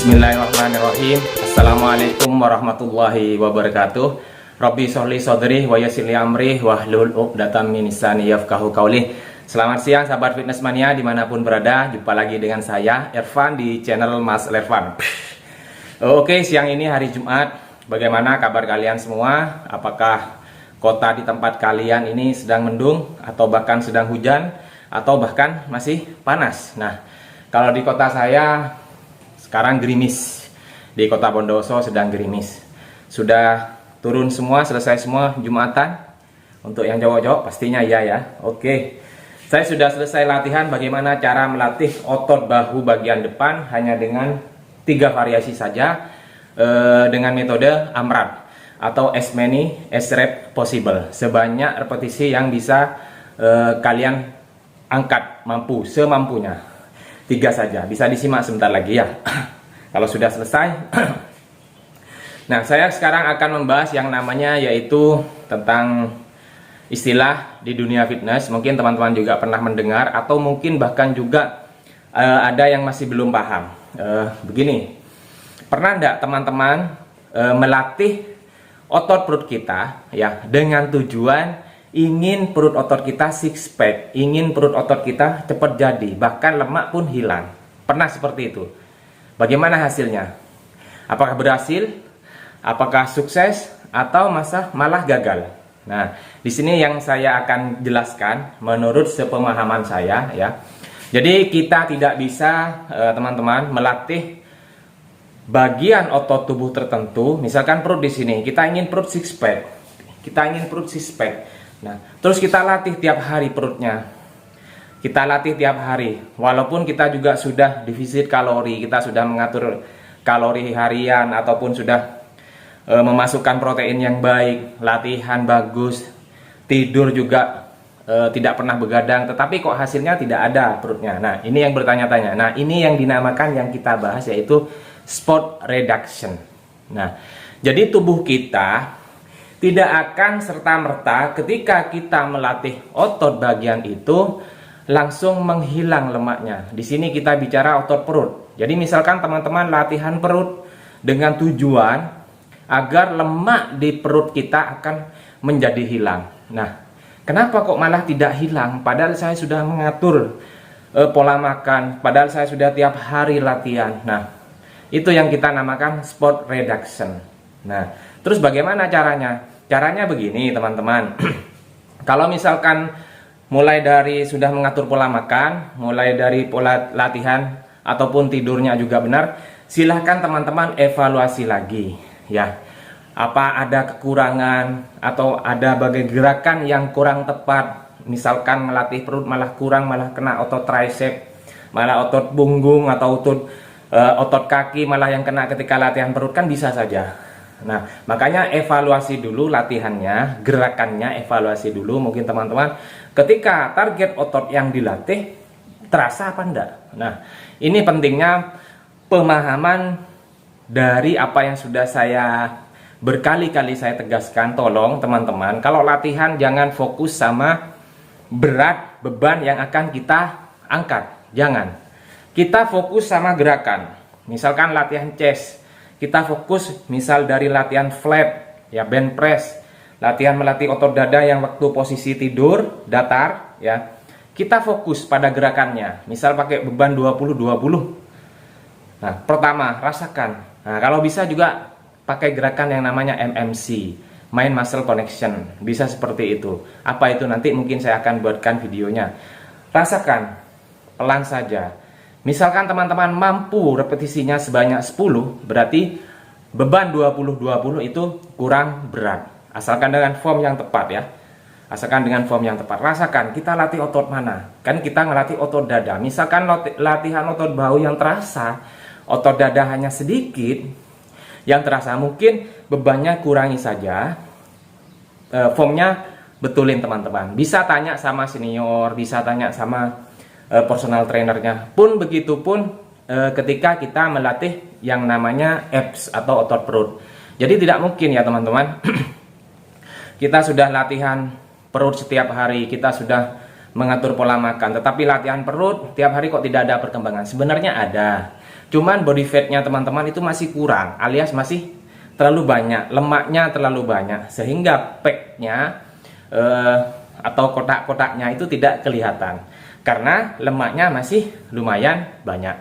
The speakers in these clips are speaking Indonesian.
Bismillahirrahmanirrahim. Assalamualaikum warahmatullahi wabarakatuh. Rabbi sholli sodri wa yassir li amri wahlul 'uqdatam min lisani yafqahu qauli. Selamat siang sahabat fitness mania dimanapun berada. Jumpa lagi dengan saya Irfan di channel Mas Irfan. Oke, siang ini hari Jumat. Bagaimana kabar kalian semua? Apakah kota di tempat kalian ini sedang mendung atau bahkan sedang hujan atau bahkan masih panas? Nah, kalau di kota saya sekarang gerimis. Di kota Bondowoso sedang gerimis. Sudah turun semua, selesai semua Jumatan. Untuk yang cowok-cowok pastinya iya ya. Oke. Saya sudah selesai latihan bagaimana cara melatih otot bahu bagian depan hanya dengan 3 variasi saja dengan metode AMRAP atau as many as rep possible. Sebanyak repetisi yang bisa kalian angkat mampu semampunya. 3 saja, bisa disimak sebentar lagi ya. Kalau sudah selesai. Nah, saya sekarang akan membahas yang namanya yaitu tentang istilah di dunia fitness. Mungkin teman-teman juga pernah mendengar atau mungkin bahkan juga ada yang masih belum paham. Begini, pernah enggak teman-teman melatih otot perut kita ya dengan tujuan ingin perut otot kita six pack, ingin perut otot kita cepat jadi, bahkan lemak pun hilang. Pernah seperti itu? Bagaimana hasilnya? Apakah berhasil? Apakah sukses? Atau malah gagal? Nah, di sini yang saya akan jelaskan menurut sepemahaman saya ya. Jadi kita tidak bisa teman-teman melatih bagian otot tubuh tertentu. Misalkan perut di sini, kita ingin perut six pack, kita ingin perut six pack. Nah, terus kita latih tiap hari perutnya. Kita latih tiap hari. Walaupun kita juga sudah defisit kalori, kita sudah mengatur kalori harian ataupun sudah memasukkan protein yang baik, latihan bagus, tidur juga tidak pernah begadang, tetapi kok hasilnya tidak ada perutnya. Nah, ini yang bertanya-tanya. Nah, ini yang dinamakan yang kita bahas yaitu spot reduction. Nah, jadi tubuh kita tidak akan serta-merta ketika kita melatih otot bagian itu langsung menghilang lemaknya. Di sini kita bicara otot perut. Jadi misalkan teman-teman latihan perut dengan tujuan agar lemak di perut kita akan menjadi hilang. Nah, kenapa kok malah tidak hilang? Padahal saya sudah mengatur pola makan, padahal saya sudah tiap hari latihan. Nah, itu yang kita namakan spot reduction. Nah, terus bagaimana caranya? Caranya begini teman-teman. Kalau misalkan mulai dari sudah mengatur pola makan, mulai dari pola latihan ataupun tidurnya juga benar, silahkan teman-teman evaluasi lagi ya. Apa ada kekurangan atau ada bagian gerakan yang kurang tepat. Misalkan melatih perut malah kurang, malah kena otot tricep, malah otot punggung atau otot kaki malah yang kena ketika latihan perut, kan bisa saja. Nah, makanya evaluasi dulu latihannya, gerakannya evaluasi dulu. Mungkin teman-teman ketika target otot yang dilatih terasa apa enggak. Nah, ini pentingnya pemahaman dari apa yang sudah saya berkali-kali saya tegaskan. Tolong teman-teman, kalau latihan jangan fokus sama berat beban yang akan kita angkat. Jangan. Kita fokus sama gerakan. Misalkan latihan chest, kita fokus misal dari latihan flat ya, bench press, latihan melatih otot dada yang waktu posisi tidur datar ya. Kita fokus pada gerakannya. Misal pakai beban 20-20. Nah, pertama rasakan. Nah, kalau bisa juga pakai gerakan yang namanya MMC, Mind Muscle Connection. Bisa seperti itu. Apa itu nanti mungkin saya akan buatkan videonya. Rasakan pelan saja. Misalkan teman-teman mampu repetisinya sebanyak 10, berarti beban 20-20 itu kurang berat. Asalkan dengan form yang tepat ya. Asalkan dengan form yang tepat. Rasakan kita latih otot mana. Kan kita ngelatih otot dada. Misalkan latihan otot bahu yang terasa, otot dada hanya sedikit yang terasa, mungkin bebannya kurangi saja. Formnya betulin teman-teman. Bisa tanya sama senior, bisa tanya sama personal trainernya. Pun begitupun ketika kita melatih yang namanya abs atau otot perut. Jadi tidak mungkin ya teman-teman kita sudah latihan perut setiap hari, kita sudah mengatur pola makan, tetapi latihan perut tiap hari kok tidak ada perkembangan. Sebenarnya ada. Cuman body fatnya teman-teman itu masih kurang, alias masih terlalu banyak, lemaknya terlalu banyak, sehingga packnya atau kotak-kotaknya itu tidak kelihatan karena lemaknya masih lumayan banyak.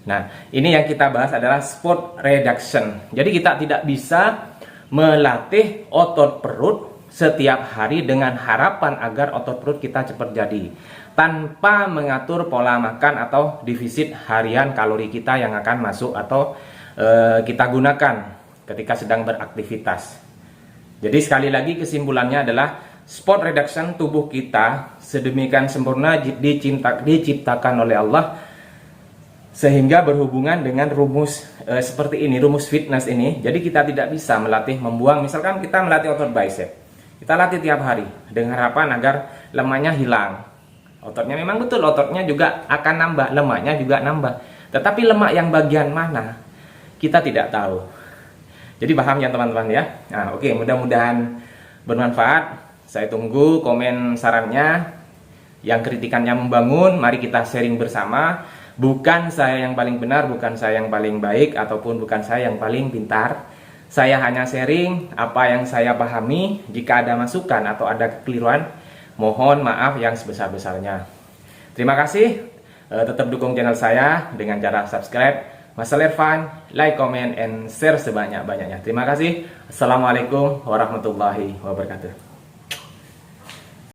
Nah, ini yang kita bahas adalah spot reduction. Jadi kita tidak bisa melatih otot perut setiap hari dengan harapan agar otot perut kita cepat jadi, tanpa mengatur pola makan atau defisit harian kalori kita yang akan masuk atau kita gunakan ketika sedang beraktivitas. Jadi sekali lagi kesimpulannya adalah spot reduction tubuh kita sedemikian sempurna diciptakan oleh Allah sehingga berhubungan dengan rumus seperti ini, rumus fitness ini. Jadi kita tidak bisa melatih membuang, misalkan kita melatih otot bicep, kita latih tiap hari dengan harapan agar lemaknya hilang. Ototnya memang betul, ototnya juga akan nambah, lemaknya juga nambah, tetapi lemak yang bagian mana kita tidak tahu. Jadi paham ya teman-teman ya. Nah, oke, mudah-mudahan bermanfaat. Saya tunggu komen sarannya, yang kritikannya membangun. Mari kita sharing bersama. Bukan saya yang paling benar, bukan saya yang paling baik, ataupun bukan saya yang paling pintar. Saya hanya sharing apa yang saya pahami. Jika ada masukan atau ada kekeliruan, mohon maaf yang sebesar-besarnya. Terima kasih. Tetap dukung channel saya dengan cara subscribe, Masalah Irfan, like, comment, and share sebanyak-banyaknya. Terima kasih. Assalamualaikum warahmatullahi wabarakatuh.